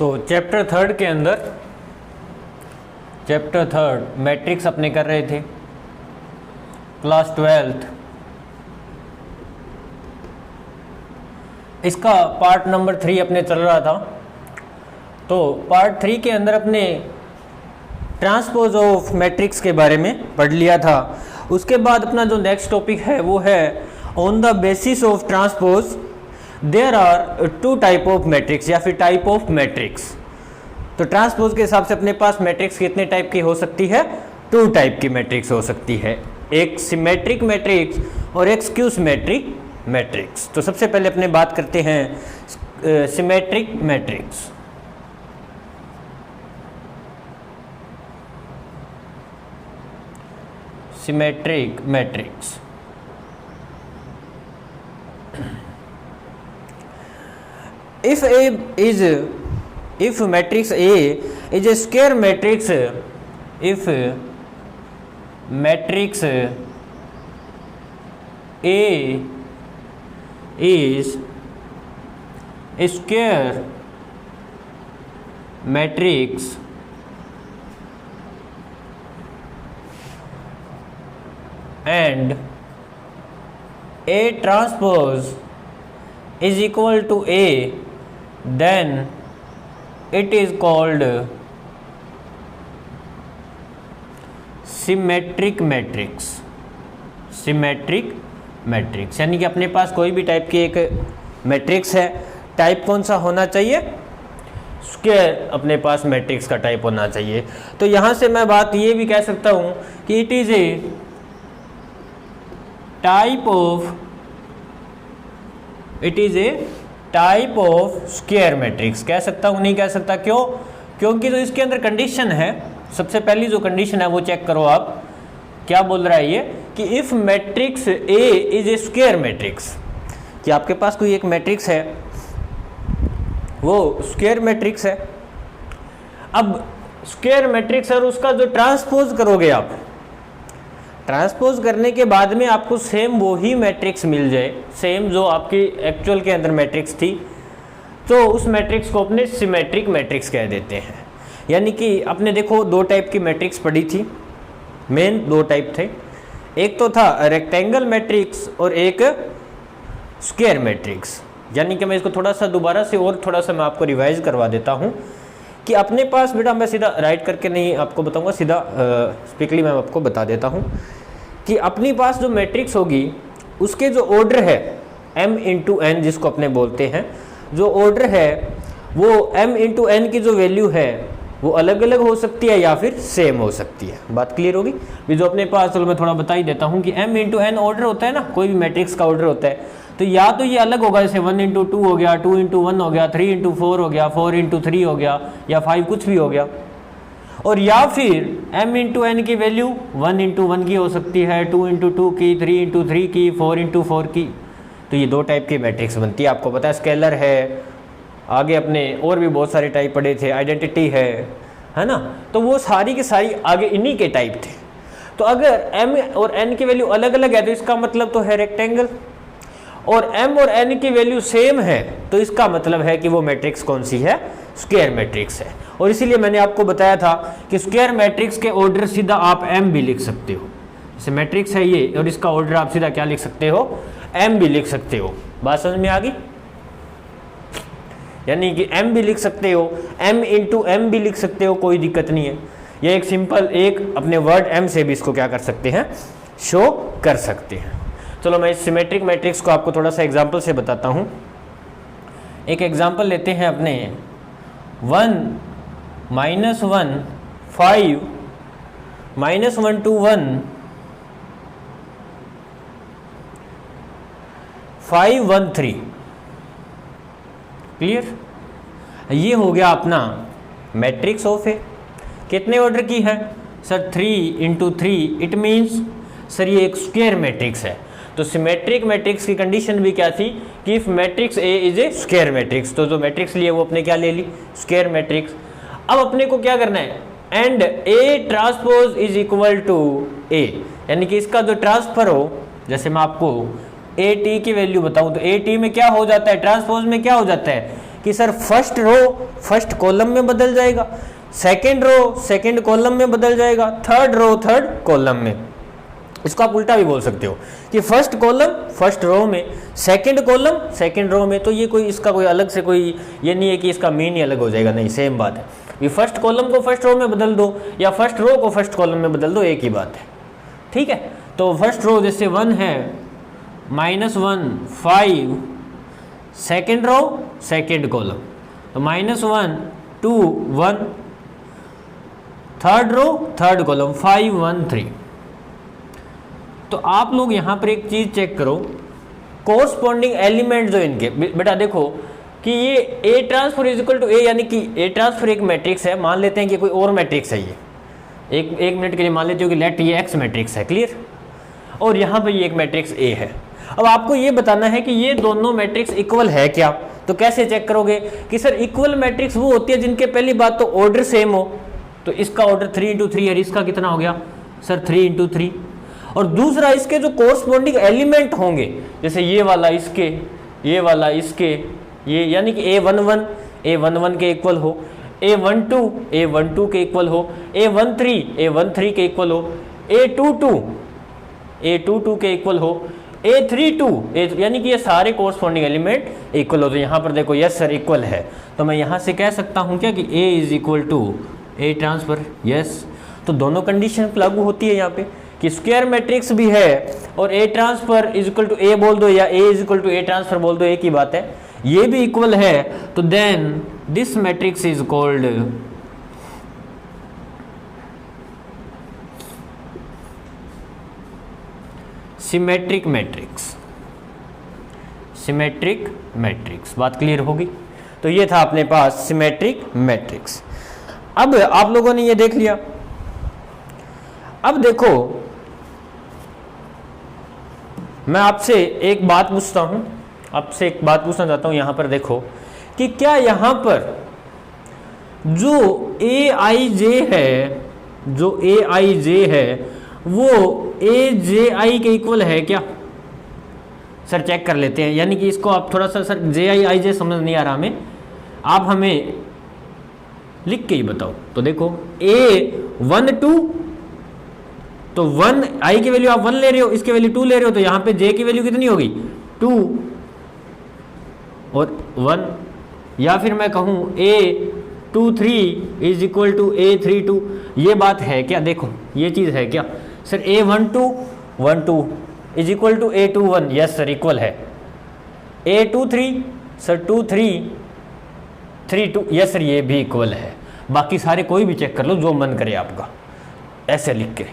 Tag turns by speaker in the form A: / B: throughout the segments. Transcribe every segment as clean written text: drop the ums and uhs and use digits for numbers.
A: तो chapter third के अंदर चैप्टर थर्ड मैट्रिक्स अपने कर रहे थे, क्लास 12th। इसका पार्ट नंबर 3 अपने चल रहा था। तो पार्ट 3 के अंदर अपने ट्रांसपोज ऑफ मैट्रिक्स के बारे में पढ़ लिया था। उसके बाद अपना जो नेक्स्ट टॉपिक है वो है on the basis of transpose there are two type of matrix या फिर टाइप ऑफ मैट्रिक्स। तो ट्रांसपोज के हिसाब से अपने पास मैट्रिक्स कितने टाइप की हो सकती है? 2 टाइप की मैट्रिक्स हो सकती है, एक सिमेट्रिक मैट्रिक्स और एक स्क्यू सिमेट्रिक मैट्रिक्स। तो सबसे पहले अपने बात करते हैं symmetric matrix. Symmetric matrix if matrix A is a square matrix, if matrix A is a square matrix and A transpose is equal to A, then it is called symmetric matrix. Symmetric matrix यानी कि अपने पास कोई भी type की एक matrix है, type कौन सा होना चाहिए? स्क्वायर अपने पास मैट्रिक्स का टाइप होना चाहिए। तो यहाँ से मैं बात ये भी कह सकता हूँ कि it is a type of square matrix. कह सकता हूँ, नहीं कह सकता? क्यों? क्योंकि जो इसके अंदर कंडीशन है, सबसे पहली जो कंडीशन है वो चेक करो आप। क्या बोल रहा है ये कि if matrix A is a square matrix, कि आपके पास कोई एक मैट्रिक्स है वो स्क्वायर मैट्रिक्स है। अब स्क्वायर मैट्रिक्स और उसका जो ट्रांसपोज करोगे आप, ट्रांसपोज करने के बाद में आपको सेम वही मैट्रिक्स मिल जाए, सेम जो आपकी एक्चुअल के अंदर मैट्रिक्स थी, तो उस मैट्रिक्स को अपने सिमेट्रिक मैट्रिक्स कह देते हैं। यानी कि आपने देखो 2 टाइप की मैट्रिक्स पढ़ी थी, मेन 2 टाइप थे। एक तो था रेक्टेंगल मैट्रिक्स और एक स्क्वायर मैट्रिक्स। यानी कि मैं इसको थोड़ा सा दोबारा से और थोड़ा सा मैं आपको रिवाइज करवा देता हूँ कि अपने पास, बेटा मैं सीधा राइट करके नहीं आपको बताऊंगा, सीधा स्पीकली मैं आपको बता देता हूँ कि अपनी पास जो मैट्रिक्स होगी उसके जो ऑर्डर है m इंटू एन, जिसको अपने बोलते हैं, जो ऑर्डर है वो m इंटू एन की जो वैल्यू है वो अलग अलग हो सकती है या फिर सेम हो सकती है। बात क्लियर होगी? भी जो अपने पास, चलो मैं थोड़ा बता ही देता हूँ कि m इंटू एन ऑर्डर होता है ना, कोई भी मैट्रिक्स का ऑर्डर होता है, तो या तो ये अलग होगा, जैसे 1 इंटू 2 हो गया, 2 इंटू 1 हो गया, 3 इंटू 4 हो गया, 4 इंटू 3 हो गया, या 5 कुछ भी हो गया। और या फिर m इंटू एन की वैल्यू 1 इंटू 1 की हो सकती है, 2 इंटू 2 की, 3 इंटू 3 की, 4 इंटू 4 की। तो ये 2 टाइप की मैट्रिक्स बनती है। आपको पता है स्केलर है, आगे अपने और भी बहुत सारे टाइप पढ़े थे, आइडेंटिटी है ना, तो वो सारी की सारी आगे इन्हीं के टाइप थे। तो अगर m और n की वैल्यू अलग अलग है तो इसका मतलब तो है रेक्टेंगल, और m और n की वैल्यू सेम है तो इसका मतलब है कि वो मैट्रिक्स कौन सी है? स्क्वायर मैट्रिक्स है। और इसीलिए मैंने आपको बताया था कि स्क्वायर मैट्रिक्स के ऑर्डर सीधा आप m भी लिख सकते हो। जैसे मैट्रिक्स है ये और इसका ऑर्डर आप सीधा क्या लिख सकते हो? m भी लिख सकते हो। बात समझ में आ गई? यानी कि m भी लिख सकते हो, m इंटू m भी लिख सकते हो, कोई दिक्कत नहीं है। ये एक सिंपल एक अपने वर्ड m से भी इसको क्या कर सकते हैं? शो कर सकते हैं। चलो मैं इस सिमेट्रिक मैट्रिक्स को आपको थोड़ा सा एग्जांपल से बताता हूँ। एक एग्जांपल लेते हैं अपने 1 -1 5 -1 to 1 5 1 3। क्लियर? ये हो गया अपना मैट्रिक्स ऑफ ए। कितने ऑर्डर की है sir? 3 into 3। It means sir ये एक स्क्वायर मैट्रिक्स है। तो सिमेट्रिक मैट्रिक्स की कंडीशन भी क्या थी कि if matrix A is a square matrix, तो जो मैट्रिक्स लिए वो अपने क्या ले ली? Square matrix. अब अपने को क्या करना है? And A transpose is equal to A, यानी कि इसका जो ट्रांसफर हो, जैसे मैं आपको ए टी की वैल्यू बताऊं तो ए टी में क्या हो जाता है? ट्रांसपोज में क्या हो जाता है कि sir first row first column में बदल जाएगा, सेकंड रो सेकंड कॉलम में बदल जाएगा, थर्ड रो थर्ड कॉलम में। इसको आप उल्टा भी बोल सकते हो कि फर्स्ट कॉलम फर्स्ट रो में, सेकंड कॉलम सेकंड रो में। तो ये कोई इसका कोई अलग से कोई ये नहीं है कि इसका मीन ही अलग हो जाएगा, नहीं, सेम बात है। ये फर्स्ट कॉलम को फर्स्ट रो में बदल दो या फर्स्ट रो को फर्स्ट कॉलम में बदल दो, एक ही बात है, ठीक है। तो फर्स्ट रो जैसे 1 है, -1 5, सेकेंड रो सेकेंड कॉलम, तो -1 2 1, थर्ड रो थर्ड कॉलम 5 1 3। तो आप लोग यहाँ पर एक चीज चेक करो, कोरस्पॉन्डिंग एलिमेंट जो इनके, बेटा देखो कि ये ए transfer is equal to A, यानी कि ए ट्रांसफर एक मैट्रिक्स है, मान लेते हैं कि कोई और मैट्रिक्स है ये, एक मिनट के लिए मान लेते हो कि लेट ये एक्स मैट्रिक्स है, क्लियर, और यहाँ पे ये एक मैट्रिक्स ए है। अब आपको ये बताना है कि ये दोनों मैट्रिक्स इक्वल है क्या। तो कैसे चेक करोगे कि सर इक्वल मैट्रिक्स वो होती है जिनके पहली बात तो ऑर्डर सेम हो, तो इसका ऑर्डर 3 × 3 है, इसका कितना हो गया सर 3 × 3, और दूसरा इसके जो कोरस्पॉन्डिंग एलिमेंट होंगे, जैसे ये वाला इसके, ये वाला इसके, ये यानी कि A11 के इक्वल हो, A12 के इक्वल हो, A13 के इक्वल हो, A22 के इक्वल हो, A32 यानी कि ये सारे कोरस्पॉन्डिंग एलिमेंट इक्वल हो। तो यहाँ पर देखो यस सर इक्वल है, तो मैं यहाँ से कह सकता हूँ क्या कि A = A ट्रांसफर, यस। तो दोनों कंडीशन लागू होती है यहाँ पे कि स्क्वायर मैट्रिक्स भी है और A ट्रांसफर = A बोल दो या A = A ट्रांसफर बोल दो, एक ही बात है, ये भी इक्वल है। तो then this matrix is called symmetric matrix. Symmetric matrix, बात क्लियर होगी। तो ये था अपने पास सिमेट्रिक मैट्रिक्स। अब आप लोगों ने ये देख लिया। अब देखो मैं आपसे एक बात पूछता हूं, आपसे एक बात पूछना चाहता हूं। यहां पर देखो कि क्या यहां पर जो AIJ है, जो AIJ है वो AJI के इक्वल है क्या? सर चेक कर लेते हैं, यानी कि इसको आप थोड़ा सा, सर JIIJ समझ नहीं आ रहा हमें, आप हमें लिख के ही बताओ। तो देखो A12, तो 1 I की वैल्यू आप 1 ले रहे हो, इसकी वैल्यू 2 ले रहे हो, तो यहाँ पे J की वैल्यू कितनी होगी 2 और 1। या फिर मैं कहूँ A23 is equal to A32, ये बात है क्या? देखो ये चीज़ है क्या sir? A12 is equal to A21, yes sir equal है। A23 सर 23 यस सर ये भी इक्वल है। बाकी सारे कोई भी चेक कर लो जो मन करे आपका, ऐसे लिख के।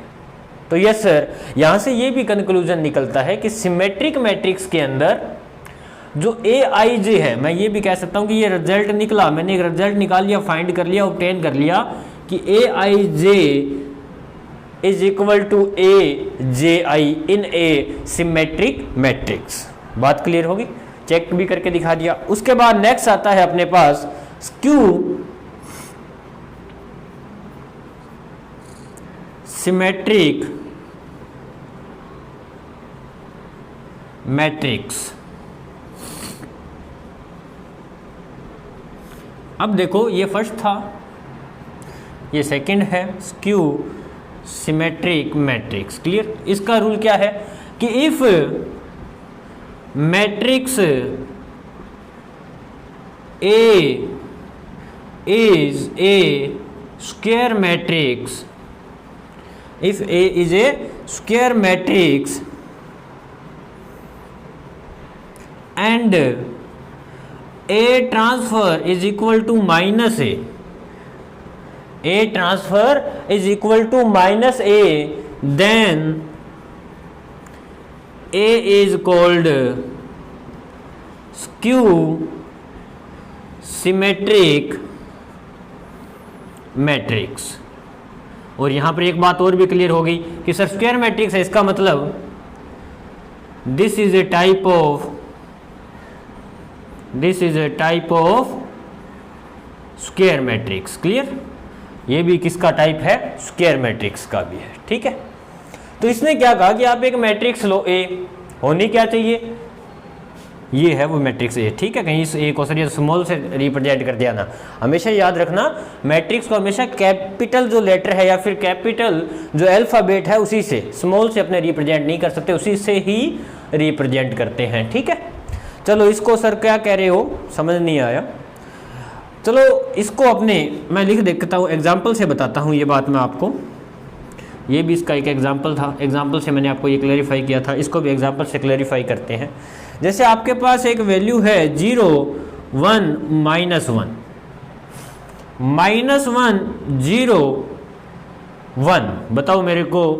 A: तो यस सर यहाँ से ये भी कंक्लूजन निकलता है कि सिमेट्रिक मैट्रिक्स के अंदर जो AIJ है, मैं ये भी कह सकता हूँ कि ये रिजल्ट निकला, मैंने एक रिजल्ट निकाल लिया, फाइंड कर लिया, ऑब्टेन कर लिया कि AIJ is equal to AJI in a symmetric matrix. बात क्लियर होगी, चेक भी करके दिखा दिया। उसके बाद नेक्स्ट आता है अपने पास स्क्यू सिमेट्रिक मैट्रिक्स। अब देखो ये फर्स्ट था, ये सेकंड है, स्क्यू सिमेट्रिक मैट्रिक्स। क्लियर? इसका रूल क्या है कि if matrix A is a square matrix, if A is a square matrix and A transfer is equal to minus A transfer is equal to minus A, then A is called skew symmetric matrix. और यहां पर एक बात और भी clear होगी कि sir square matrix है, इसका मतलब this is a type of square matrix. Clear? ये भी किसका टाइप है? स्क्वायर मैट्रिक्स का भी है। ठीक है, तो इसने क्या कहा कि आप एक मैट्रिक्स लो, ए होनी क्या चाहिए ये है वो मैट्रिक्स ए, ठीक है। कहीं इस ए को सर ये स्मॉल से रिप्रेजेंट कर दिया ना, हमेशा याद रखना मैट्रिक्स को हमेशा कैपिटल जो लेटर है या फिर कैपिटल जो अल्फाबेट है उसी से, स्मॉल से अपने रिप्रेजेंट नहीं कर सकते, उसी से ही रिप्रेजेंट करते हैं, ठीक है। चलो इसको सर क्या कह रहे हो समझ नहीं आया, चलो इसको अपने मैं लिख देखता हूँ, एग्जाम्पल से बताता हूँ ये बात मैं आपको। ये भी इसका एक एग्जाम्पल था, एग्जाम्पल से मैंने आपको ये क्लैरिफाई किया था, इसको भी एग्जाम्पल से क्लैरिफाई करते हैं। जैसे आपके पास एक वैल्यू है 0 1 -1 -1 0 1, बताओ मेरे को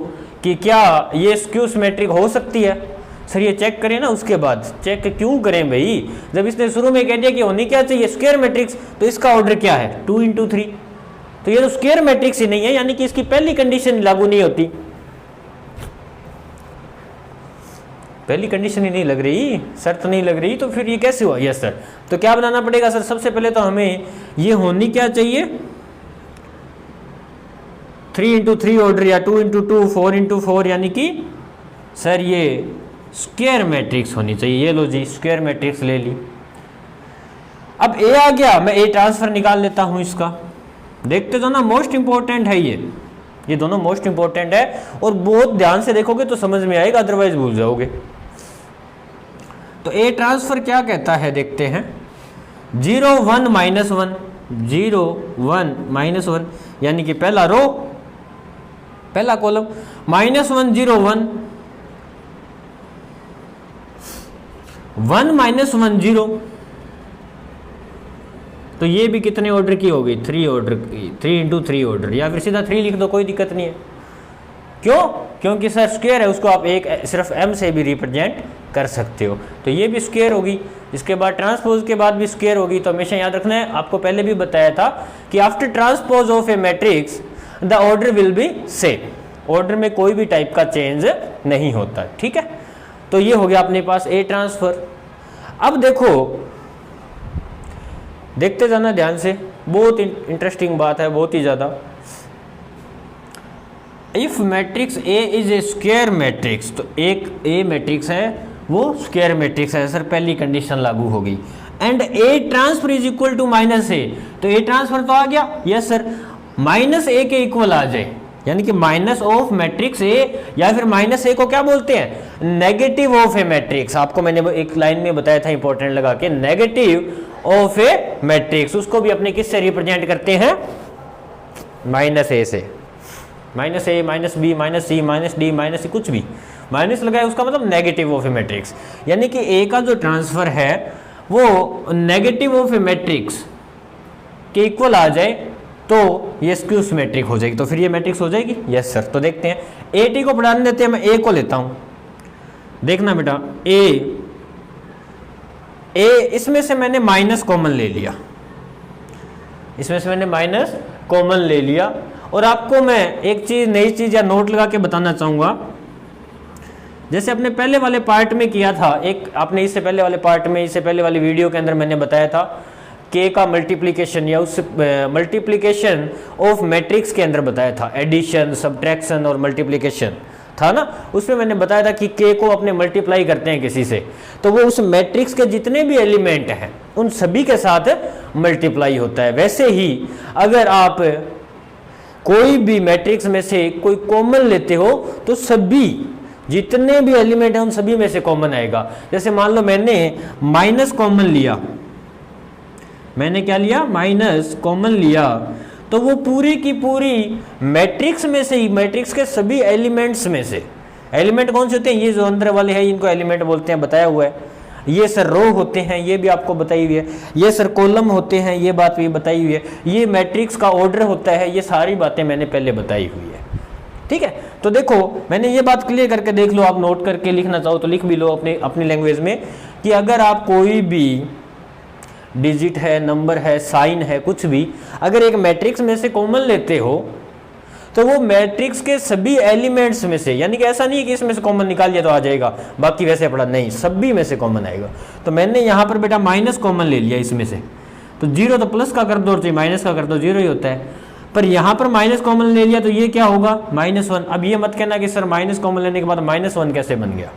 A: कि क्या ये स्क्यू सिमेट्रिक हो सकती है? सर ये चेक करें ना, उसके बाद चेक क्यों करें भाई, जब इसने शुरू में कह दिया कि होनी क्या चाहिए स्क्वायर मैट्रिक्स, तो इसका ऑर्डर क्या है 2 × 3, तो ये तो स्क्वायर मैट्रिक्स ही नहीं है, यानी कि इसकी पहली कंडीशन लागू नहीं होती, पहली कंडीशन ही नहीं लग रही, शर्त नहीं लग रही, तो फिर ये कैसे हुआ? यस सर, तो क्या बनाना पड़ेगा सर? सबसे पहले तो हमें ये होनी क्या चाहिए 3 × 3 ऑर्डर या 2 × 2 4 × 4, यानी कि सर ये स्क्वायर मैट्रिक्स होनी चाहिए। ये लो जी स्क्वायर मैट्रिक्स ले ली। अब ए आ गया, मैं ए ट्रांसफर निकाल लेता हूं इसका, देखते जाओ ना, मोस्ट इंपॉर्टेंट है ये दोनों मोस्ट इंपॉर्टेंट है, और बहुत ध्यान से देखोगे तो समझ में आएगा, अदरवाइज भूल जाओगे। तो ए ट्रांसफर क्या कहता है देखते हैं, 0 1 -1 0 1 -1, यानी कि पहला रो पहला कॉलम, -1 0 1 1 -1 0, तो ये भी कितने ऑर्डर की होगी 3 ऑर्डर की, 3 × 3 ऑर्डर, या फिर सीधा 3 लिख दो, कोई दिक्कत नहीं है। क्यों? क्योंकि सर स्क्वायर है, उसको आप एक सिर्फ m से भी रिप्रेजेंट कर सकते हो, तो ये भी स्क्वायर होगी। इसके बाद ट्रांसपोज के बाद भी स्क्वायर होगी, तो हमेशा याद रखना है, आपको पहले भी बताया था कि after transpose of A matrix the order will be same, order में कोई भी टाइप का चेंज नहीं होता, ठीक है। तो ये हो गया अपने पास ए ट्रांसफर। अब देखो, देखते जाना ध्यान से, बहुत इंटरेस्टिंग बात है, बहुत ही ज्यादा। If matrix A is a square matrix, तो एक ए मैट्रिक्स है वो स्क्वायर मैट्रिक्स है सर, पहली कंडीशन लागू होगी। And A transfer is equal to -a, तो ए ट्रांसफर तो आ गया, यस सर, -a के इक्वल आ जाए, यानी कि माइनस ऑफ मैट्रिक्स ए, या फिर -a को क्या बोलते हैं नेगेटिव ऑफ ए मैट्रिक्स। आपको मैंने एक लाइन में बताया था इंपॉर्टेंट लगा के, नेगेटिव ऑफ ए मैट्रिक्स, उसको भी अपने किससे रिप्रेजेंट करते हैं -a से, -a -b -c -d -c, कुछ भी माइनस लगाए उसका मतलब नेगेटिव ऑफ ए मैट्रिक्स, यानी कि ए का जो ट्रांसफर है वो नेगेटिव ऑफ ए मैट्रिक्स के इक्वल आ जाए तो ये स्क्यू सिमेट्रिक हो जाएगी, तो फिर ये मैट्रिक्स हो जाएगी, यस सर। तो देखते हैं, ए टी को बढ़ाने देते हैं, मैं ए को लेता हूं, देखना बेटा, ए इसमें से मैंने माइनस कॉमन ले लिया, इसमें से मैंने माइनस कॉमन ले लिया, और आपको मैं एक चीज नई चीज या नोट लगा के बताना चाहूंगा, जैसे अपने पहले वाले पार्ट में किया था, एक आपने इससे पहले वाले पार्ट में, इससे पहले वाली वीडियो के अंदर मैंने बताया था के का मल्टीप्लिकेशन, या उस मल्टीप्लिकेशन ऑफ मैट्रिक्स के अंदर बताया था, एडिशन सब्ट्रैक्शन और मल्टीप्लिकेशन था ना, उसमें मैंने बताया था कि के को अपने मल्टीप्लाई करते हैं किसी से, तो वो उस मैट्रिक्स के जितने भी एलिमेंट हैं उन सभी के साथ मल्टीप्लाई होता है। वैसे ही अगर आप कोई भी मैट्रिक्स में से कोई कॉमन लेते हो तो सभी जितने भी एलिमेंट हैं उन सभी में से कॉमन आएगा। जैसे मान लो मैंने माइनस कॉमन लिया, मैंने क्या लिया माइनस कॉमन लिया, तो वो पूरी की पूरी मैट्रिक्स में से ही, मैट्रिक्स के सभी एलिमेंट्स में से, एलिमेंट कौन से होते हैं, ये जो अंदर वाले हैं इनको एलिमेंट बोलते हैं, बताया हुआ है। ये सर रो होते हैं, ये भी आपको बताई हुई है। ये सर कॉलम होते हैं, ये बात भी बताई हुई है। ये मैट्रिक्स का ऑर्डर होता है, ये सारी बातें मैंने पहले बताई हुई है। ठीक है, तो देखो मैंने ये बात क्लियर करके देख लो, आप नोट करके लिखना चाहो तो लिख भी लो अपनी लैंग्वेज में, कि अगर आप कोई भी डिजिट है, नंबर है, साइन है, कुछ भी अगर एक मैट्रिक्स में से कॉमन लेते हो तो वो मैट्रिक्स के सभी एलिमेंट्स में से, यानी कि ऐसा नहीं है कि इसमें से कॉमन निकाल दिया तो आ जाएगा बाकी वैसे पड़ा, नहीं, सभी में से कॉमन आएगा। तो मैंने यहाँ पर बेटा माइनस कॉमन ले लिया इसमें से, तो जीरो तो प्लस का कर दो और माइनस का कर दो, जीरो ही होता है, पर यहाँ पर माइनस कॉमन ले लिया तो ये क्या होगा -1। अब ये मत कहना कि सर माइनस कॉमन लेने के बाद -1 कैसे बन गया,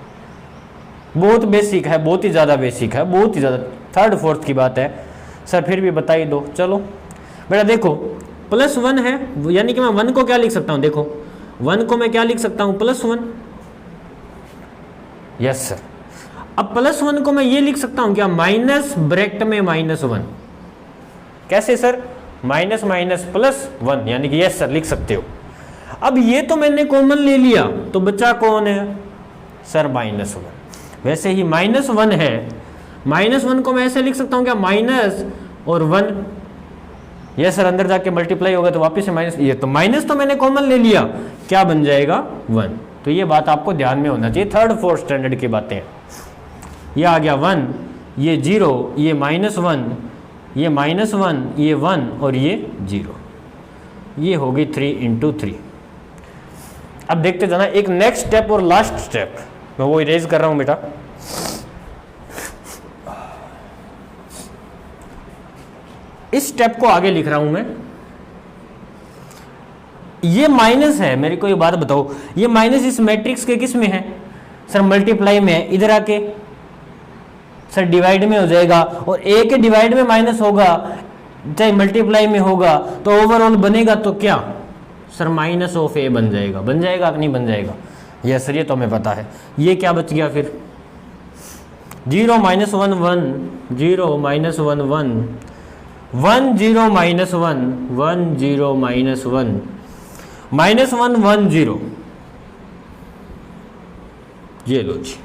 A: बहुत बेसिक है, बहुत ही ज़्यादा बेसिक है, बहुत ही ज़्यादा, थर्ड फोर्थ की बात है सर, फिर भी बता ही दो। चलो बेटा देखो +1 है, यानी कि मैं 1 को क्या लिख सकता हूँ, देखो 1 को मैं क्या लिख सकता हूँ, +1। Yes sir. अब +1 को मैं ये लिख सकता हूँ क्या, माइनस ब्रैकेट में -1। कैसे सर, माइनस माइनस +1, यानी कि यस सर लिख सकते हो। अब ये तो मैंने कॉमन ले लिया, तो बचा कौन है सर, -1। वैसे ही -1 है, -1 को मैं ऐसे लिख सकता हूँ क्या, माइनस और 1, यस सर अंदर जाके मल्टीप्लाई होगा तो वापस से माइनस, ये तो माइनस तो मैंने कॉमन ले लिया, क्या बन जाएगा 1। तो ये बात आपको ध्यान में होना चाहिए, थर्ड फोर्थ स्टैंडर्ड की बातें। ये आ गया 1, ये 0, ये -1, ये -1, ये 1 और ये 0, ये होगी 3 × 3। अब देखते जाना एक नेक्स्ट स्टेप और लास्ट स्टेप, मैं वो इरेज कर रहा हूं बेटा। इस स्टेप को आगे लिख रहा हूं मैं। ये माइनस है, मेरे को ये बात बताओ, ये माइनस इस मैट्रिक्स के किस में है सर, मल्टीप्लाई में है, इधर आके सर डिवाइड में हो जाएगा, और ए के डिवाइड में माइनस होगा चाहे मल्टीप्लाई में होगा, तो ओवरऑल बनेगा तो क्या सर, -a बन जाएगा। बन जाएगा कि नहीं बन जाएगा, यस सर ये तो हमें पता है। ये क्या बच गया फिर, 0 - 1 1, 0 - 1 1, 1 0 - 1 1 0 -1 -1 0, ये लो जी।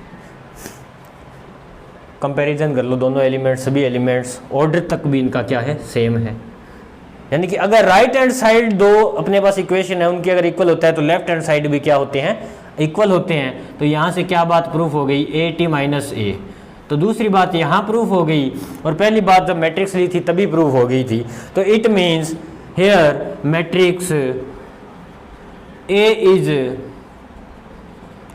A: कंपैरिजन कर लो दोनों एलिमेंट्स, सभी एलिमेंट्स, ऑर्डर तक भी इनका क्या है, सेम है। यानी कि अगर राइट हैंड साइड दो अपने पास इक्वेशन है उनकी अगर इक्वल होता है तो लेफ्ट हैंड साइड भी क्या होते हैं, इक्वल होते हैं। तो यहाँ से क्या बात प्रूफ हो गई, AT - A। तो दूसरी बात यहाँ प्रूफ हो गई, और पहली बात जब मैट्रिक्स ली थी तभी प्रूफ हो गई थी। तो it means here matrix A is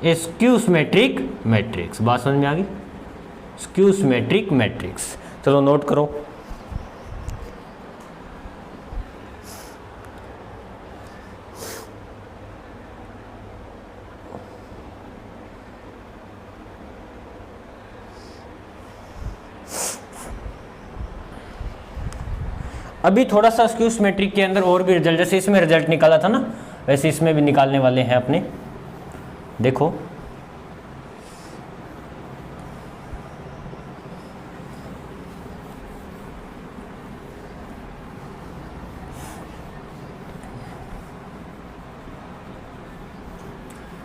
A: a skew symmetric matrix. बात समझ में आ गई, स्क्यू सिमेट्रिक मैट्रिक्स। चलो नोट करो। अभी थोड़ा सा स्क्यू सिमेट्रिक के अंदर और भी रिजल्ट, जैसे इसमें रिजल्ट निकाला था ना, वैसे इसमें भी निकालने वाले हैं अपने। देखो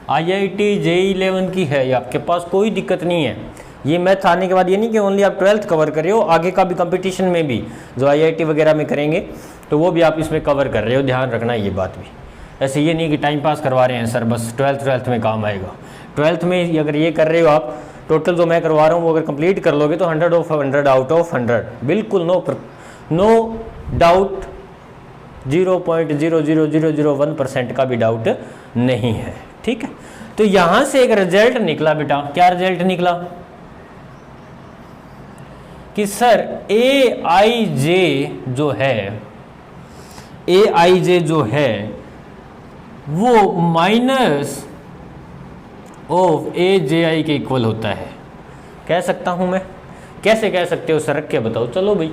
A: IIT JEE 11 की है, ये आपके पास कोई दिक्कत नहीं है। ये मैथ आने के बाद ये नहीं कि ओनली आप 12th कवर कर रहे हो, आगे का भी कंपटीशन में भी जो IIT वगैरह में करेंगे तो वो भी आप इसमें कवर कर रहे हो, ध्यान रखना ये बात भी। ऐसे ये नहीं कि टाइम पास करवा रहे हैं सर बस, 12th में काम आएगा। 12th में अगर ये कर रहे हो आप, टोटल जो मैं करवा रहा हूँ वो अगर कंप्लीट कर लोगे तो 100 of 100 आउट ऑफ 100, बिल्कुल नो डाउट, 0.00001% का भी डाउट नहीं है, ठीक है। तो यहां से एक रिजल्ट निकला बेटा, क्या रिजल्ट निकला कि सर AIJ जो है, AIJ जो है वो -AJI के इक्वल होता है। कह सकता हूं मैं, कैसे कह सकते हो सर, रख के बताओ। चलो भाई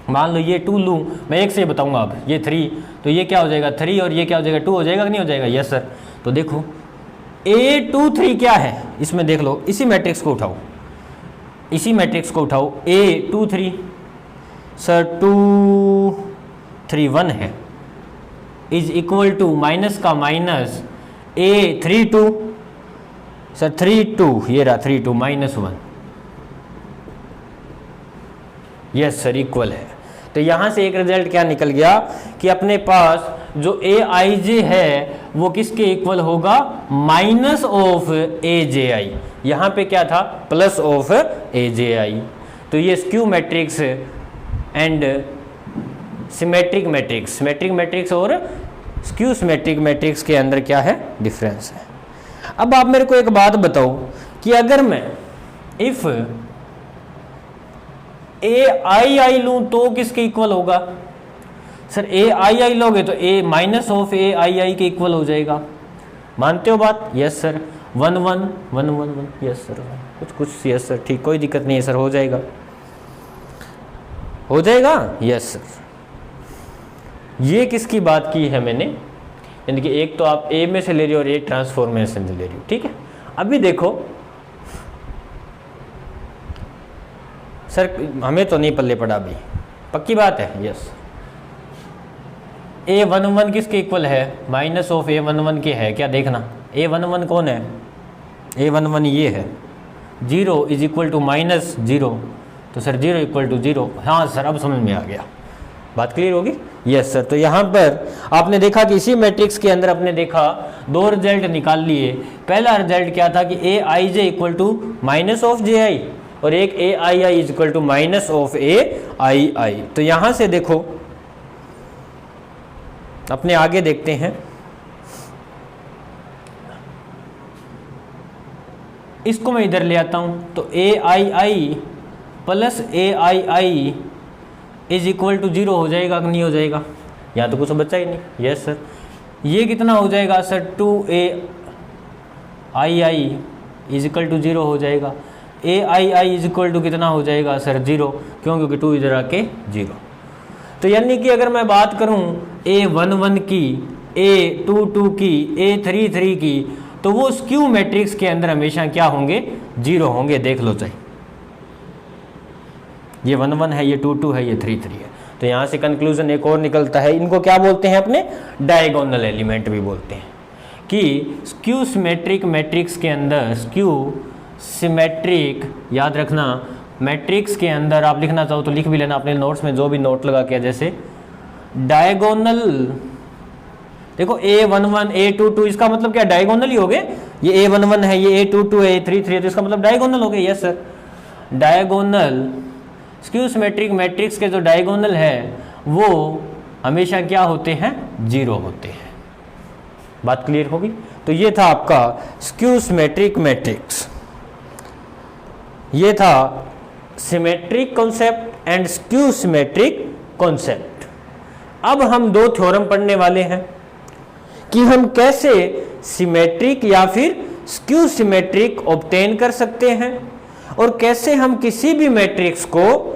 A: मान लो ये 2 लूँ मैं, एक से बताऊंगा अब, ये 3, तो ये क्या हो जाएगा 3 और ये क्या हो जाएगा 2 हो जाएगा कि नहीं हो जाएगा, यस सर। तो देखो A23 क्या है, इसमें देख लो, इसी मैट्रिक्स को उठाओ, इसी मैट्रिक्स को उठाओ, A23 सर 2 3 1 है, इज इक्वल टू माइनस का माइनस A32 सर 3 2, ये रहा 3 2 -1, यस सर इक्वल है। तो यहाँ से एक रिजल्ट क्या निकल गया कि अपने पास जो AIJ है वो किसके इक्वल होगा, -AJI। यहाँ पे क्या था, +AJI। तो ये skew matrix and symmetric matrix, symmetric matrix और स्क्यू सिमेट्रिक मैट्रिक्स के अंदर क्या है, डिफरेंस है। अब आप मेरे को एक बात बताओ कि अगर मैं इफ AII लूं तो किसके इक्वल होगा सर, AII लोगे तो -AII के इक्वल हो जाएगा। मानते हो बात, यस सर। 1 1 1 1 1, yes sir. कुछ यस सर, ठीक, कोई दिक्कत नहीं है सर, हो जाएगा, हो जाएगा, यस सर। ये किसकी बात की है मैंने, यानी कि एक तो आप ए में से ले रही हो और एक ट्रांसफॉर्मेशन से ले रही हो, ठीक है। अभी देखो सर हमें तो नहीं पल्ले पड़ा अभी, पक्की बात है, यस। A11 किसके इक्वल है, माइनस ऑफ A11 के है क्या, देखना A11 कौन है, A11 ये है, 0 इज इक्वल टू माइनस 0, तो सर 0 इक्वल टू 0, हाँ सर अब समझ में आ गया, बात क्लियर होगी, यस सर। तो यहाँ पर आपने देखा कि इसी मैट्रिक्स के अंदर आपने देखा दो रिजल्ट निकाल लिए। पहला रिजल्ट क्या था कि AIJ equal to minus of JI, और एक AII is equal to minus of AII। तो यहाँ से देखो अपने आगे देखते हैं, इसको मैं इधर ले आता हूँ, तो AII plus AII is equal to 0 हो जाएगा कि नहीं हो जाएगा, यहाँ तो कुछ बचा ही नहीं, यस सर। ये कितना हो जाएगा sir, 2AII is equal to 0 हो जाएगा, AII इज इक्वल टू कितना हो जाएगा सर 0, क्यों, क्योंकि 2 इधर आके 0। तो यानी कि अगर मैं बात करूं A11 की, A22 की, A33 की, तो वो स्क्यू मैट्रिक्स के अंदर हमेशा क्या होंगे, 0 होंगे, देख लो चाहे, ये 11 है, ये 22 है, ये 33 है। तो यहाँ से कंक्लूजन एक और निकलता है, इनको क्या बोलते हैं अपने, डायगोनल एलिमेंट भी बोलते हैं, कि स्क्यू सिमेट्रिक मैट्रिक्स के अंदर, स्क्यू सिमेट्रिक, याद रखना मैट्रिक्स के अंदर, आप लिखना चाहो तो लिख भी लेना अपने नोट्स में, जो भी नोट लगा के, जैसे डायगोनल, देखो A11 A22 इसका मतलब क्या, डायगोनल ही हो गए, ये A11 है, ये A22 है, A33 है, तो इसका मतलब डायगोनल हो गए, yes sir. Diagonal skew symmetric matrix के जो डायगोनल है वो हमेशा क्या होते हैं, 0 होते हैं, बात क्लियर होगी। तो ये था आपका स्क्यू सिमेट्रिक मैट्रिक्स, ये था symmetric concept and skew symmetric concept. अब हम दो थ्योरम पढ़ने वाले हैं कि हम कैसे सिमेट्रिक या फिर स्क्यू सिमेट्रिक ऑब्टेन कर सकते हैं, और कैसे हम किसी भी मैट्रिक्स को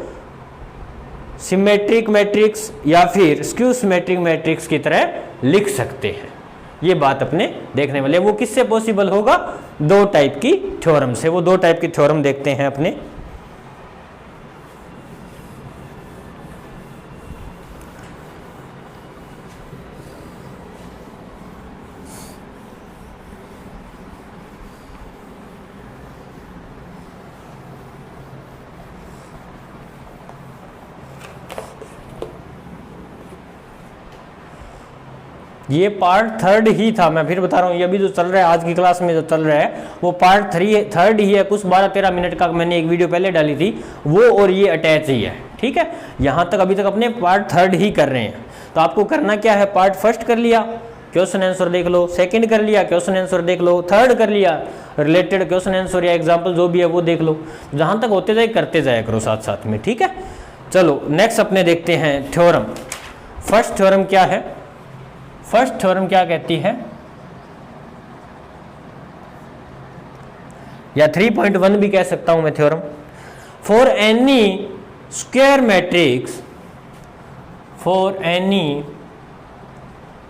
A: सिमेट्रिक मैट्रिक्स या फिर स्क्यू सिमेट्रिक मैट्रिक्स की तरह लिख सकते हैं। ये बात अपने देखने वाले, वो किससे पॉसिबल होगा, दो टाइप की थ्योरम से। वो दो टाइप की थ्योरम देखते हैं अपने। ये पार्ट थर्ड ही था, मैं फिर बता रहा हूँ, ये अभी जो चल रहा है आज की क्लास में जो चल रहा है वो पार्ट थर्ड ही है। कुछ 12-13 मिनट का मैंने एक वीडियो पहले डाली थी वो, और ये अटैच ही है, ठीक है। यहाँ तक अभी तक अपने पार्ट थर्ड ही कर रहे हैं। तो आपको करना क्या है, पार्ट फर्स्ट कर लिया, क्वेश्चन आंसर देख लो, सेकंड कर लिया, क्वेश्चन आंसर देख लो, थर्ड कर लिया, रिलेटेड क्वेश्चन आंसर या एग्जाम्पल जो भी है वो देख लो। जहाँ तक होते जाए करते जाया करो साथ साथ में, ठीक है। चलो नेक्स्ट अपने देखते हैं थ्योरम। फर्स्ट थ्योरम क्या है, फर्स्ट थ्योरम क्या कहती है, या 3.1 भी कह सकता हूं मैं theorem. For N E square matrix, for N E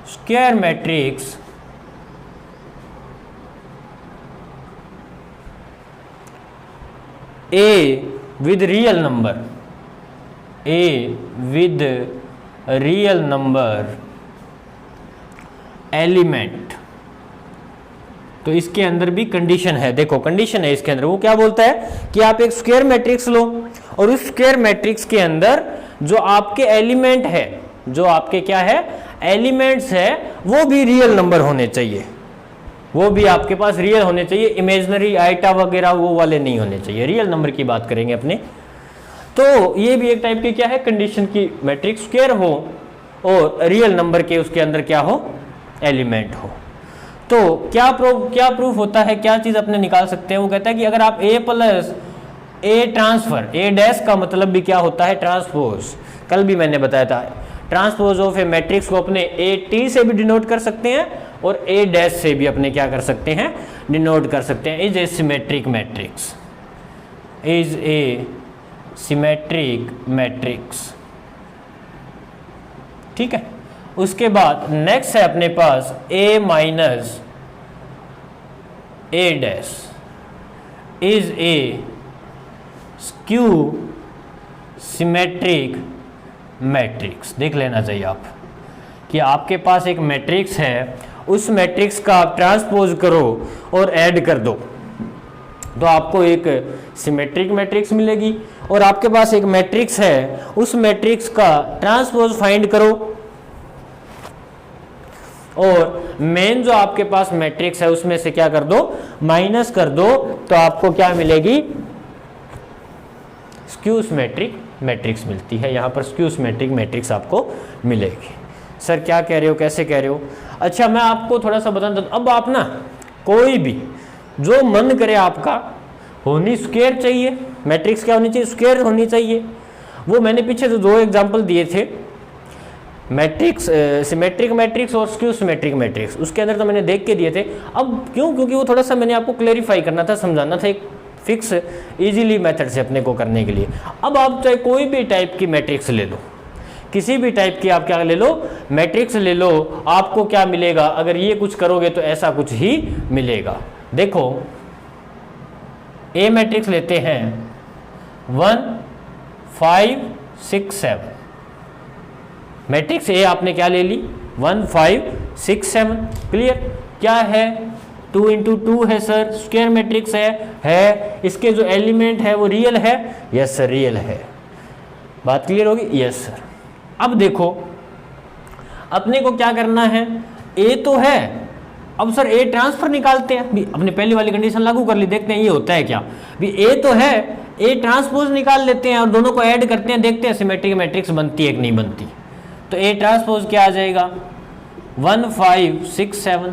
A: square matrix A with real number, A with real number element, तो इसके अंदर भी कंडीशन है। देखो कंडीशन है इसके अंदर, वो क्या बोलता है कि आप एक स्क्वायर मैट्रिक्स लो और उस स्क्वायर मैट्रिक्स के अंदर जो आपके एलिमेंट है, जो आपके क्या है एलिमेंट्स है, वो भी रियल नंबर होने चाहिए, वो भी आपके पास रियल होने चाहिए, इमेजिनरी आइटा वगैरह वो वाले नहीं होने चाहिए, रियल नंबर की बात करेंगे अपने। तो ये भी एक टाइप की क्या है कंडीशन की, मैट्रिक्स स्क्वायर हो और रियल नंबर के उसके अंदर क्या हो, एलिमेंट हो। तो क्या प्रूफ होता है, क्या चीज अपने निकाल सकते हैं, वो कहता है कि अगर आप a plus A transfer, A dash का मतलब भी क्या होता है, ट्रांसपोज, कल भी मैंने बताया था, ट्रांसपोज ऑफ ए मैट्रिक्स को अपने ए टी से भी डिनोट कर सकते हैं और ए डैश से भी अपने क्या कर सकते हैं, डिनोट कर सकते हैं, is a symmetric matrix, is a symmetric matrix. ठीक है, उसके बाद नेक्स्ट है अपने पास A minus A dash is a skew symmetric matrix. देख लेना चाहिए आप कि आपके पास एक मैट्रिक्स है, उस मैट्रिक्स का आप ट्रांसपोज करो और ऐड कर दो तो आपको एक सिमेट्रिक मैट्रिक्स मिलेगी। और आपके पास एक मैट्रिक्स है, उस मैट्रिक्स का ट्रांसपोज फाइंड करो और मेन जो आपके पास मैट्रिक्स है उसमें से क्या कर दो, माइनस कर दो, तो आपको क्या मिलेगी, स्क्यू सिमेट्रिक मैट्रिक्स मिलती है। यहां पर स्क्यू सिमेट्रिक मैट्रिक्स आपको मिलेगी। सर क्या कह रहे हो, कैसे कह रहे हो? अच्छा मैं आपको थोड़ा सा बता दूं, अब आप ना कोई भी जो मन करे आपका, होनी स्क्वायर चाहिए मैट्रिक्स, क्या होनी चाहिए, स्क्वायर होनी चाहिए। वो मैंने पीछे जो 2 एग्जांपल दिए थे, मैट्रिक्स सिमेट्रिक मैट्रिक्स और स्क्यू सिमेट्रिक मैट्रिक्स, उसके अंदर तो मैंने देख के दिए थे। अब क्यों, क्योंकि वो थोड़ा सा मैंने आपको क्लेरिफाई करना था, समझाना था, एक फिक्स इजीली मेथड से अपने को करने के लिए। अब आप चाहे कोई भी टाइप की मैट्रिक्स ले लो, किसी भी टाइप की आप क्या ले लो, मैट्रिक्स ले लो, आपको क्या मिलेगा, अगर ये कुछ करोगे तो ऐसा कुछ ही मिलेगा। देखो ए मैट्रिक्स लेते हैं 1 5 6 7, मैट्रिक्स ए आपने क्या ले ली 1 5 6 7, क्लियर। क्या है 2 इंटू 2 है सर, स्क्वायर मैट्रिक्स है। इसके जो एलिमेंट है वो रियल है, यस सर रियल है। बात क्लियर होगी, यस सर। अब देखो अपने को क्या करना है, ए तो है, अब सर ए ट्रांसफर निकालते हैं, भी अपने पहली वाली कंडीशन लागू कर ली, देखते हैं ये होता है क्या। भी ए तो है, ए ट्रांसपोज निकाल लेते हैं और दोनों को ऐड करते हैं, देखते हैं सिमेट्रिक मैट्रिक्स बनती है कि नहीं बनती। तो ए ट्रांसपोज क्या आ जाएगा 1 5 6 7।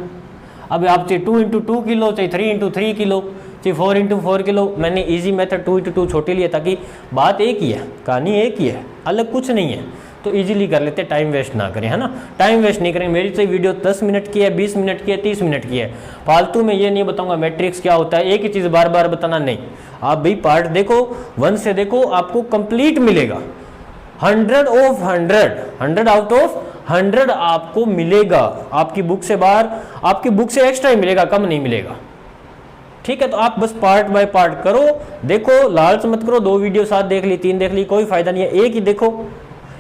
A: अब आप चाहिए 2 इंटू 2 किलो, चाहिए 3 इंटू 3 किलो, चाहिए 4 इंटू 4 किलो। मैंने इजी मेथड 2 इंटू 2 छोटे लिए ताकि बात एक ही है, कहानी एक ही है, अलग कुछ नहीं है, तो इजीली कर लेते, टाइम वेस्ट ना करें, है ना, टाइम वेस्ट नहीं करें। मेरी तो वीडियो 10 मिनट की है, 20 मिनट की है, 30 मिनट की है, फालतू में ये नहीं बताऊंगा मैट्रिक्स क्या होता है, एक ही चीज़ बार बार बताना नहीं। आप भी पार्ट देखो, 1 से देखो, आपको कंप्लीट मिलेगा, 100 ऑफ 100, 100 आउट ऑफ 100 आपको मिलेगा। आपकी बुक से बाहर, आपकी बुक से एक्स्ट्रा ही मिलेगा, कम नहीं मिलेगा। ठीक है, तो आप बस पार्ट बाय पार्ट करो, देखो, लालच मत करो, 2 वीडियो साथ देख ली, 3 देख ली, कोई फायदा नहीं है, एक ही देखो,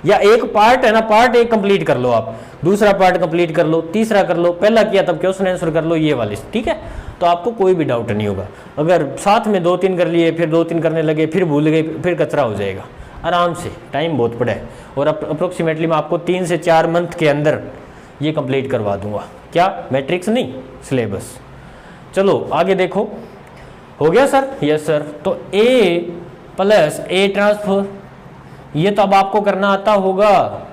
A: या एक पार्ट है ना, पार्ट एक कंप्लीट कर लो, आप दूसरा पार्ट कंप्लीट कर लो, तीसरा कर लो, पहला किया तब क्वेश्चन आंसर कर लो, ये वाली, ठीक है। तो आपको कोई भी डाउट नहीं होगा। अगर साथ में 2-3 कर लिए, फिर 2-3 करने लगे, फिर भूल गए, फिर कचरा हो जाएगा। आराम से, टाइम बहुत पड़ा है, और अप्रोक्सीमेटली मैं आपको 3 से 4 मंथ के अंदर ये कंप्लीट करवा दूंगा। क्या, मैट्रिक्स नहीं, सिलेबस। चलो आगे देखो, हो गया सर, यस सर। तो ए प्लस ए ट्रांसफर, ये तो अब आपको करना आता होगा।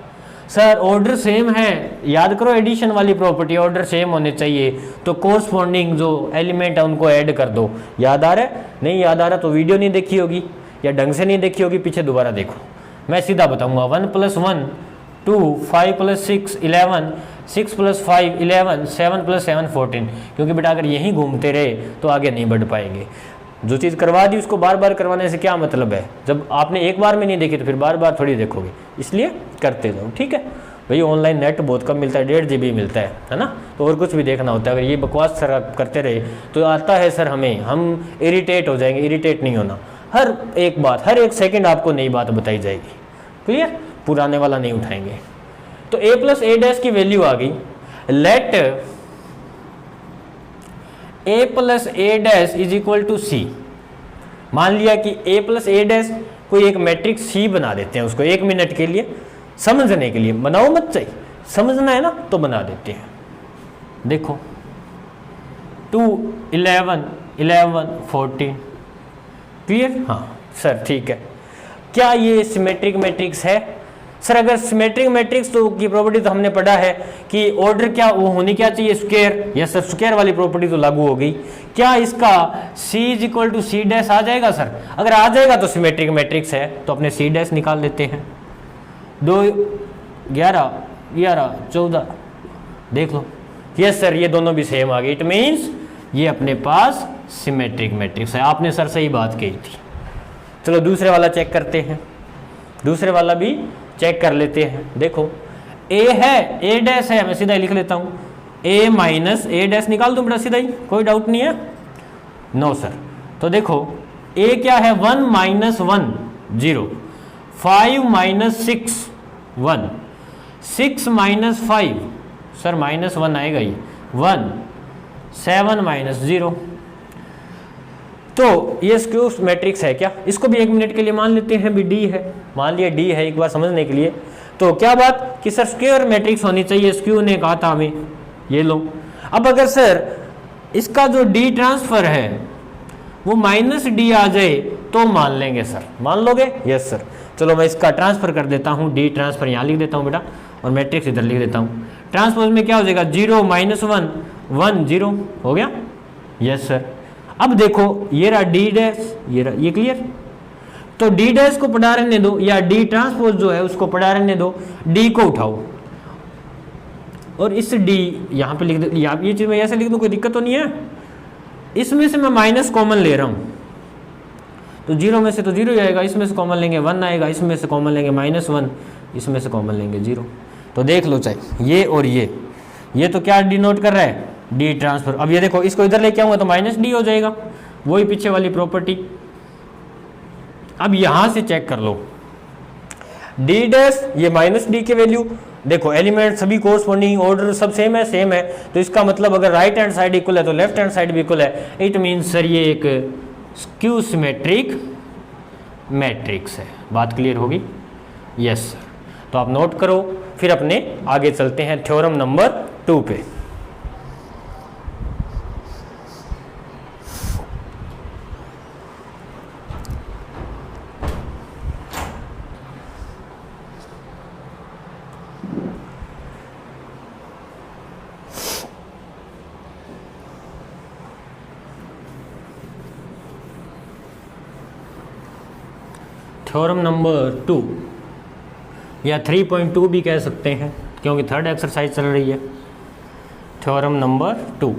A: सर ऑर्डर सेम है, याद करो एडिशन वाली प्रॉपर्टी, ऑर्डर सेम होने चाहिए, तो कोरस्पॉन्डिंग जो एलिमेंट है उनको ऐड कर दो। याद आ रहा है, नहीं याद आ रहा तो वीडियो नहीं देखी होगी या ढंग से नहीं देखी होगी, पीछे दोबारा देखो, मैं सीधा बताऊंगा। 1 + 1 2, 5 + 6 11, 6 + 5 11, 7 + 7 14। क्योंकि बेटा अगर यहीं घूमते रहे तो आगे नहीं बढ़ पाएंगे। जो चीज़ करवा दी उसको बार बार करवाने से क्या मतलब है, जब आपने एक बार में नहीं देखी तो फिर बार बार थोड़ी देखोगे, इसलिए करते जाओ, ठीक है भाई। ऑनलाइन नेट बहुत कम मिलता है, 1.5 GB मिलता है ना, तो और कुछ भी देखना होता है। अगर ये बकवास सर आप करते रहे तो आता है सर हमें, हम इरिटेट हो जाएंगे। इरिटेट नहीं होना, हर एक बात, हर एक सेकंड आपको नई बात बताई जाएगी, क्लियर, पुराने वाला नहीं उठाएंगे। तो a + a' की वैल्यू आ गई। Let a + a' = c। मान लिया कि a + a' कोई एक मैट्रिक्स c बना देते हैं, उसको 1 मिनट के लिए समझने के लिए, बनाओ मत चाहिए, समझना है ना तो बना देते हैं। देखो 2 11 11 14, क्लियर, हाँ सर ठीक है। क्या ये सिमेट्रिक मैट्रिक्स है? सर अगर सिमेट्रिक मैट्रिक्स तो की प्रॉपर्टी तो हमने पढ़ा है कि ऑर्डर क्या वो होनी क्या चाहिए, स्क्वायर। यस सर, स्क्वायर वाली प्रॉपर्टी तो लागू हो गई। क्या इसका c = c' आ जाएगा सर? अगर आ जाएगा तो सिमेट्रिक मैट्रिक्स है, तो अपने c' निकाल लेते हैं। 2 11 11 14, देख लो, यस सर ये दोनों भी सेम आ गए। इट मीन्स ये अपने पास सिमेट्रिक मैट्रिक्स है। आपने सर सही बात कही थी, चलो दूसरे वाला चेक करते हैं, दूसरे वाला भी चेक कर लेते हैं। देखो ए है, ए डैश है, मैं सीधा ही लिख लेता हूँ, ए माइनस ए डैश निकाल दूँ बेटा सीधा ही, कोई डाउट नहीं है? No sir. तो देखो ए क्या है, 1 minus 1 0, 5 minus 6 1, 6 minus 5 sir minus 1 आएगा ये 1, 7 माइनस 0। तो ये स्क्यू मैट्रिक्स है क्या? इसको भी 1 मिनट के लिए मान लेते हैं भी डी है, मान लिया डी है एक बार समझने के लिए। तो क्या बात कि सर स्क्वायर मैट्रिक्स होनी चाहिए, स्क्यू ने कहा था हमें, ये लो। अब अगर सर इसका जो डी ट्रांसफर है वो माइनस डी आ जाए तो मान लेंगे सर, मान लोगे? Yes sir. चलो मैं इसका ट्रांसफर कर देता हूँ, डी ट्रांसफर यहाँ लिख देता हूँ बेटा, और मैट्रिक्स इधर लिख देता हूँ। ट्रांसपोज में क्या हो जाएगा, 0 माइनस 1 1 0 हो गया। Yes sir. अब देखो ये रहा डी डैश, ये क्लियर। तो डी डैश को पढ़ा रहने दो, या डी ट्रांसपोज जो है उसको पढ़ा रहने दो, डी को उठाओ और इस डी यहाँ पे लिख दो, ये चीज मैं ऐसे लिख दूँ, कोई दिक्कत तो नहीं है? इसमें से मैं माइनस कॉमन ले रहा हूँ, तो 0 में से तो 0 ही आएगा, इसमें से कॉमन लेंगे 1 आएगा, इसमें से कॉमन लेंगे -1, इसमें से कॉमन लेंगे 0। तो देख लो चाहे ये और ये तो क्या डिनोट कर रहा है, डी ट्रांसफर। अब ये देखो इसको इधर लेके आऊंगा तो -d हो जाएगा, वही पीछे वाली प्रॉपर्टी। अब यहां से चेक कर लो, डी डैश ये -d की वैल्यू, देखो एलिमेंट सभी कोरस्पॉन्डिंग ऑर्डर सब सेम है, तो इसका मतलब अगर राइट हैंड साइड इक्वल है तो लेफ्ट हैंड साइड भी इक्वल है। इट मीन्स सर ये एक स्क्यू सिमेट्रिक मैट्रिक्स है। बात क्लियर होगी? Yes sir. तो आप नोट करो, फिर अपने आगे चलते हैं थ्योरम नंबर 2 पे। थ्योरम नंबर 2 या 3.2 भी कह सकते हैं, क्योंकि थर्ड एक्सरसाइज चल रही है। थ्योरम नंबर 2,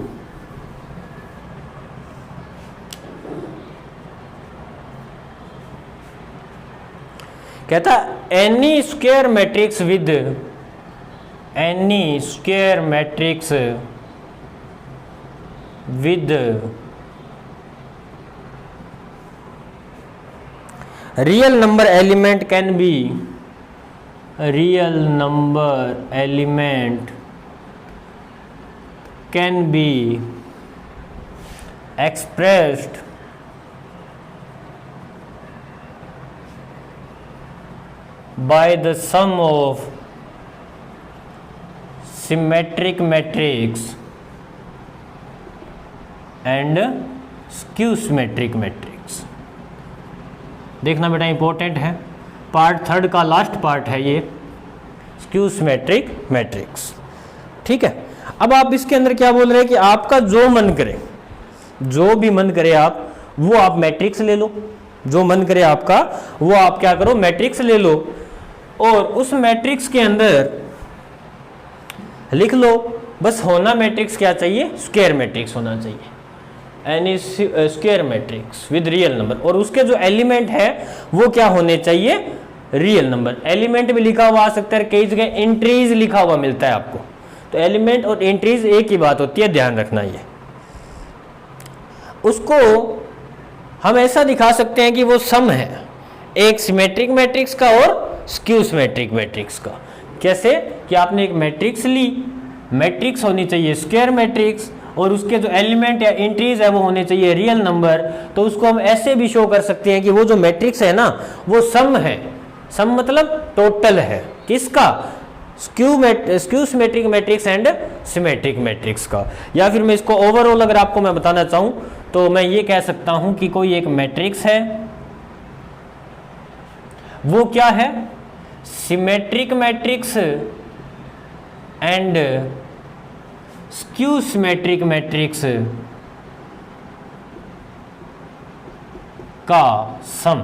A: कहता N E square matrix with real number element can be expressed by the sum of symmetric matrix and skew symmetric matrix। देखना बेटा इंपॉर्टेंट है, पार्ट 3 का लास्ट पार्ट है ये, स्क्यू सिमेट्रिक मैट्रिक्स। ठीक है। अब आप इसके अंदर क्या बोल रहे हैं कि आपका जो मन करे, जो भी मन करे आप वो आप मैट्रिक्स ले लो, जो मन करे आपका वो आप क्या करो, मैट्रिक्स ले लो, और उस मैट्रिक्स के अंदर लिख लो बस होना मैट्रिक्स क्या चाहिए, स्क्वायर मैट्रिक्स होना चाहिए, N E square matrix with real number, और उसके जो एलिमेंट है वो क्या होने चाहिए, रियल नंबर। एलिमेंट भी लिखा हुआ आ सकता है, कई जगह एंट्रीज लिखा हुआ मिलता है आपको, तो एलिमेंट और एंट्रीज एक ही बात होती है, ध्यान रखना। ये उसको हम ऐसा दिखा सकते हैं कि वो सम है एक सिमेट्रिक मैट्रिक्स का और स्क्यू सिमेट्रिक मैट्रिक्स का। कैसे कि आपने एक मैट्रिक्स ली, मैट्रिक्स होनी चाहिए स्क्वायर मैट्रिक्स, और उसके जो एलिमेंट या एंट्रीज है वो होने चाहिए रियल नंबर। तो उसको हम ऐसे भी शो कर सकते हैं कि वो जो मैट्रिक्स है ना वो सम है, सम मतलब टोटल है, किसका, skew symmetric matrix and symmetric matrix का। या फिर मैं इसको ओवरऑल अगर आपको मैं बताना चाहूं तो मैं ये कह सकता हूं कि कोई एक मैट्रिक्स है, वो क्या है, symmetric matrix and skew symmetric matrix का सम।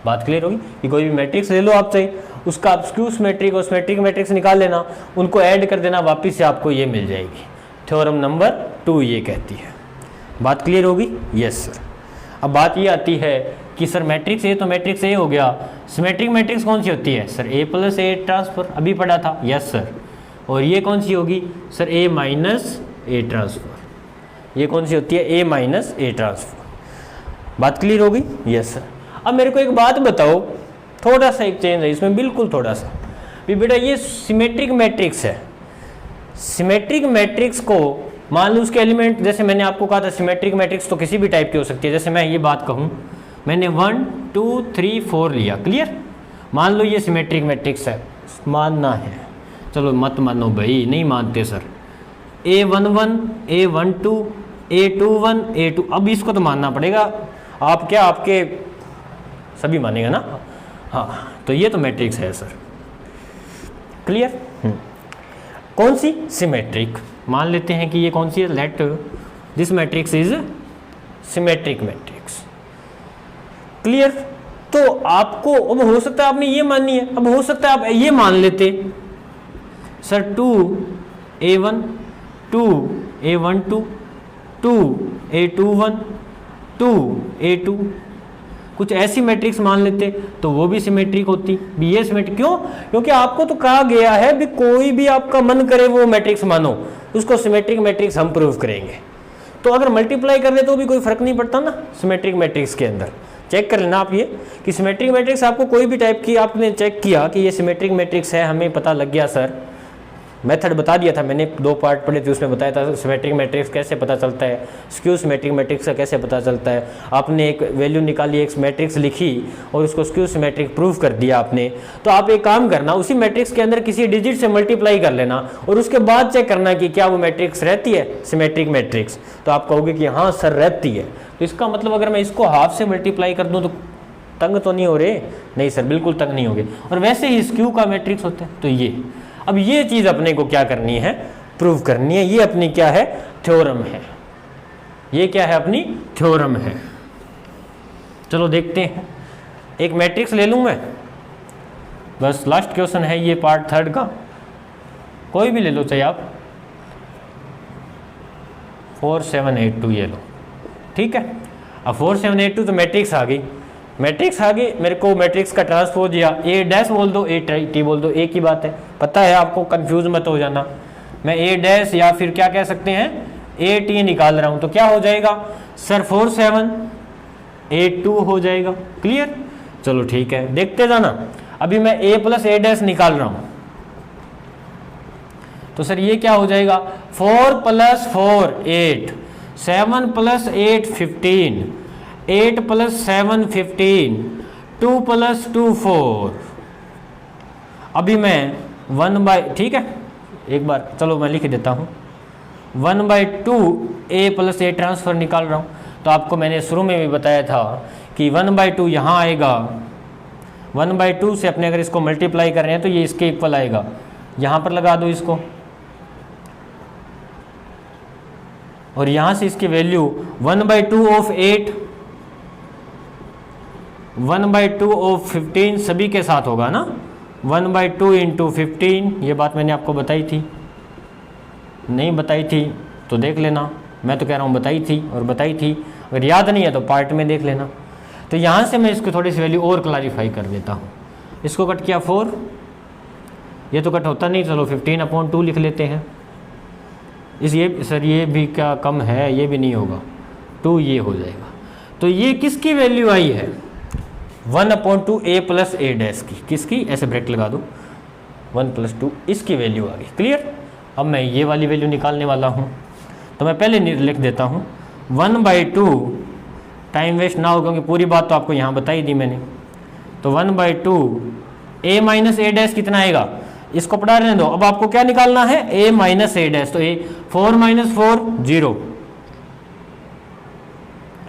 A: बात क्लियर होगी कि कोई भी मैट्रिक्स ले लो आप चाहिए, उसका आप स्क्यू सिमेट्रिक और सिमेट्रिक मैट्रिक्स निकाल लेना, उनको ऐड कर देना, वापस से आपको ये मिल जाएगी। थ्योरम नंबर 2 ये कहती है। बात क्लियर होगी? Yes sir. अब बात ये आती है कि सर मैट्रिक्स ए तो मैट्रिक्स ए हो गया, सिमेट्रिक मैट्रिक्स कौन सी होती है सर, ए प्लस ए ट्रांसफर, अभी पढ़ा था, यस सर। और ये कौन सी होगी सर, ए माइनस ए ट्रांसफर, ये कौन सी होती है, ए माइनस ए ट्रांसफर। बात क्लियर हो गई, यस सर। अब मेरे को एक बात बताओ, थोड़ा सा एक चेंज है इसमें, बिल्कुल थोड़ा सा भी बेटा, ये सिमेट्रिक मैट्रिक्स है, सिमेट्रिक मैट्रिक्स को मान लो उसके एलिमेंट, जैसे मैंने आपको कहा था सिमेट्रिक मैट्रिक्स तो किसी भी टाइप की हो सकती है, जैसे मैं ये बात कहूँ, मैंने 1 2 3 4 लिया, क्लियर, मान लो ये सिमेट्रिक मैट्रिक्स है, मानना है, चलो मत मानो भाई, नहीं मानते sir, A11 A12 A21 A2, अब इसको तो मानना पड़ेगा, आप क्या आपके सभी मानेगा ना, हाँ, तो ये तो मैट्रिक्स है सर, क्लियर। कौन सी, सिमेट्रिक, मान लेते हैं कि ये कौन सी है, let this matrix is symmetric matrix, clear. तो आपको अब हो सकता है आपने ये माननी है, अब हो सकता है आप ये मान लेते sir 2A1 2A12 2A21 2A2, कुछ ऐसी मैट्रिक्स मान लेते तो वो भी सिमेट्रिक होती, भी ये सिमेट्रिक, क्यों, क्योंकि आपको तो कहा गया है भी कोई भी आपका मन करे वो मैट्रिक्स मानो, उसको सिमेट्रिक मैट्रिक्स हम प्रूव करेंगे। तो अगर मल्टीप्लाई कर दे तो भी कोई फर्क नहीं पड़ता ना सिमेट्रिक मैट्रिक्स के अंदर, चेक कर लेना आप ये कि सिमेट्रिक मैट्रिक्स आपको कोई भी टाइप की, आपने चेक किया कि ये सिमेट्रिक मैट्रिक्स है, हमें पता लग गया सर, मेथड बता दिया था मैंने, 2 पार्ट पढ़े थे, उसमें बताया था सिमेट्रिक मैट्रिक्स कैसे पता चलता है, स्क्यू सिमेट्रिक मैट्रिक्स का कैसे पता चलता है, आपने एक वैल्यू निकाली, एक मैट्रिक्स लिखी और उसको स्क्यू सिमेट्रिक प्रूव कर दिया आपने। तो आप एक काम करना, उसी मैट्रिक्स के अंदर किसी डिजिट से मल्टीप्लाई कर लेना और उसके बाद चेक करना कि क्या वो मैट्रिक्स रहती है सिमेट्रिक मैट्रिक्स, तो आप कहोगे कि हाँ सर रहती है। तो इसका मतलब अगर मैं इसको हाफ से मल्टीप्लाई कर दूँ तो तंग तो नहीं हो रहे, नहीं सर बिल्कुल तंग नहीं होगे, और वैसे ही स्क्यू का मैट्रिक्स होता है। तो ये अब ये चीज़ अपने को क्या करनी है, प्रूव करनी है, ये अपनी क्या है, थ्योरम है, ये क्या है, अपनी थ्योरम है। चलो देखते हैं, एक मैट्रिक्स ले लूँ मैं, बस लास्ट क्वेश्चन है ये पार्ट 3 का, कोई भी ले लो चाहे आप, 4782 ये लो, ठीक है। अब 4782 तो मैट्रिक्स आ गई, मैट्रिक्स आ गई, मेरे को मैट्रिक्स का ट्रांसपोज या ए डैश बोल दो, ए टी बोल दो, एक ही बात है, पता है आपको, कंफ्यूज मत हो जाना। मैं ए डैश या फिर क्या कह सकते हैं, ए टी निकाल रहा हूं, तो क्या हो जाएगा सर, 4782 हो जाएगा, क्लियर। चलो ठीक है, देखते जाना। अभी मैं ए प्लस ए डैश निकाल रहा हूं, तो सर ये क्या हो जाएगा, 4 + 4 8, 7 + 8 15, 8 + 7 15, 2 + 2 4। अभी मैं 1/, ठीक है, एक बार चलो मैं लिख देता हूँ, 1/2 a + a ट्रांसफर निकाल रहा हूँ। तो आपको मैंने शुरू में भी बताया था कि 1/2 यहाँ आएगा, 1/2 से अपने अगर इसको मल्टीप्लाई कर रहे हैं तो ये इसके इक्वल आएगा, यहाँ पर लगा दो इसको, और यहाँ से इसकी वैल्यू 1/2 ऑफ 8, 1/2 ऑफ 15 सभी के साथ होगा ना, 1/2 × 15, ये बात मैंने आपको बताई थी, नहीं बताई थी तो देख लेना, मैं तो कह रहा हूँ बताई थी और बताई थी, अगर याद नहीं है तो पार्ट में देख लेना। तो यहाँ से मैं इसको थोड़ी सी वैल्यू और क्लैरिफाई कर देता हूँ, इसको कट किया 4, ये तो कट होता नहीं, चलो 15/2 लिख लेते हैं, इस ये सर ये भी क्या कम है, ये भी नहीं होगा, 2 ये हो जाएगा। तो ये किसकी वैल्यू आई है, 1/2 a + a डैश की, किसकी, ऐसे ब्रैकेट लगा दो, 1 + 2 इसकी वैल्यू आ गई, क्लियर। अब मैं ये वाली वैल्यू निकालने वाला हूँ, तो मैं पहले लिख देता हूँ 1/2, टाइम वेस्ट ना हो क्योंकि पूरी बात तो आपको यहाँ बताई दी मैंने। तो 1/2 a - a डैश कितना आएगा, इसको पढ़ा रहने दो। अब आपको क्या निकालना है, a - a डैश, तो a 4 - 4 0,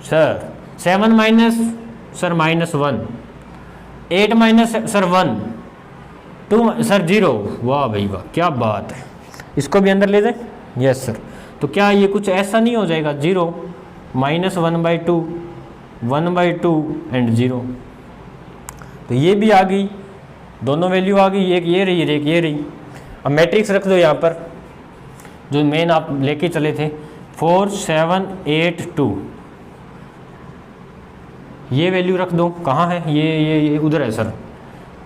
A: sir 7 sir -1, 8 sir 1, 2 sir 0, वाह भाई वाह क्या बात है, इसको भी अंदर ले जाए, यस सर। तो क्या ये कुछ ऐसा नहीं हो जाएगा, 0 -1/2, 1/2 एंड 0, तो ये भी आ गई, दोनों वैल्यू आ गई, एक ये रही एक ये रही। अब मैट्रिक्स रख दो यहाँ पर, जो मेन आप लेके चले थे, 4 7 8 2, ये वैल्यू रख दो, कहाँ है ये उधर है सर,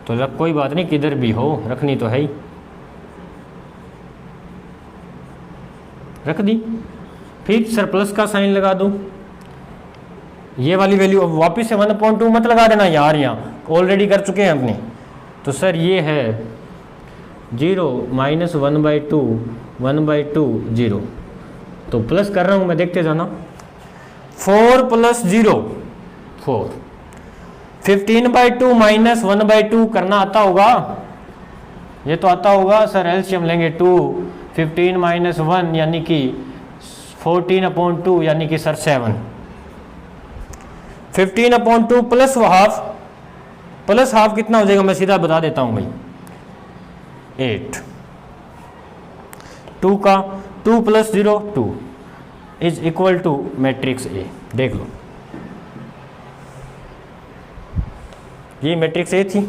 A: तो लग कोई बात नहीं, किधर भी हो रखनी तो है ही, रख दी। फिर सर प्लस का साइन लगा दूँ, ये वाली वैल्यू अब वापस से 1/2 मत लगा देना यार, यहाँ ऑलरेडी कर चुके हैं अपने। तो सर ये है 0 -1/2 1/2 0, तो प्लस कर रहा हूँ मैं, देखते जाना। 4 + 0 4, 15/2 - 1/2 करना आता होगा, ये तो आता होगा सर। एलसीएम लेंगे 2, 15 - 1 यानी कि 14/2 यानी कि सर 7, 15/2 प्लस हाफ कितना हो जाएगा, मैं सीधा बता देता हूं भाई, 8। 2 का 2 + 0 2 = मैट्रिक्स ए। देख लो, ये मैट्रिक्स ए थी,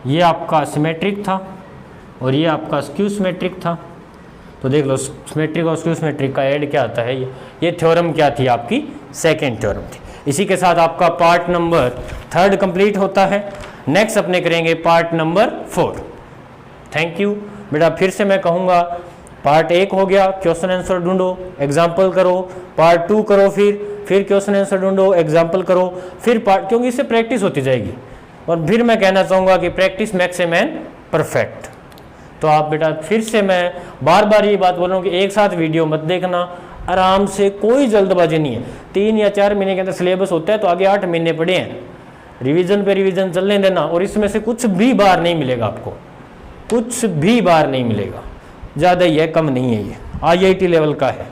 A: ये आपका सिमेट्रिक था और ये आपका स्क्यू सिमेट्रिक था। तो देख लो सिमेट्रिक और स्क्यू सिमेट्रिक का ऐड क्या आता है, ये थ्योरम क्या थी आपकी, सेकेंड थ्योरम थी। इसी के साथ आपका पार्ट नंबर 3 कंप्लीट होता है। नेक्स्ट अपने करेंगे पार्ट नंबर 4। थैंक यू बेटा। फिर से मैं कहूँगा, पार्ट 1 हो गया, क्वेश्चन आंसर ढूंढो, एग्जाम्पल करो। पार्ट 2 करो, फिर क्वेश्चन आंसर ढूंढो, एग्जाम्पल करो, फिर पार्ट, क्योंकि इससे प्रैक्टिस होती जाएगी। और फिर मैं कहना चाहूँगा कि practice makes a man perfect. तो आप बेटा, फिर से मैं बार बार ये बात बोल रहा हूँ कि एक साथ वीडियो मत देखना, आराम से, कोई जल्दबाजी नहीं है। 3 या 4 महीने के अंदर सिलेबस होता है, तो आगे 8 महीने पड़े हैं, रिवीजन पे रिवीजन चलने देना। और इसमें से कुछ भी बार नहीं मिलेगा आपको, कुछ भी बार नहीं मिलेगा, ज़्यादा ही है, कम नहीं है, ये IIT लेवल का है,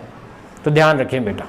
A: तो ध्यान रखें बेटा।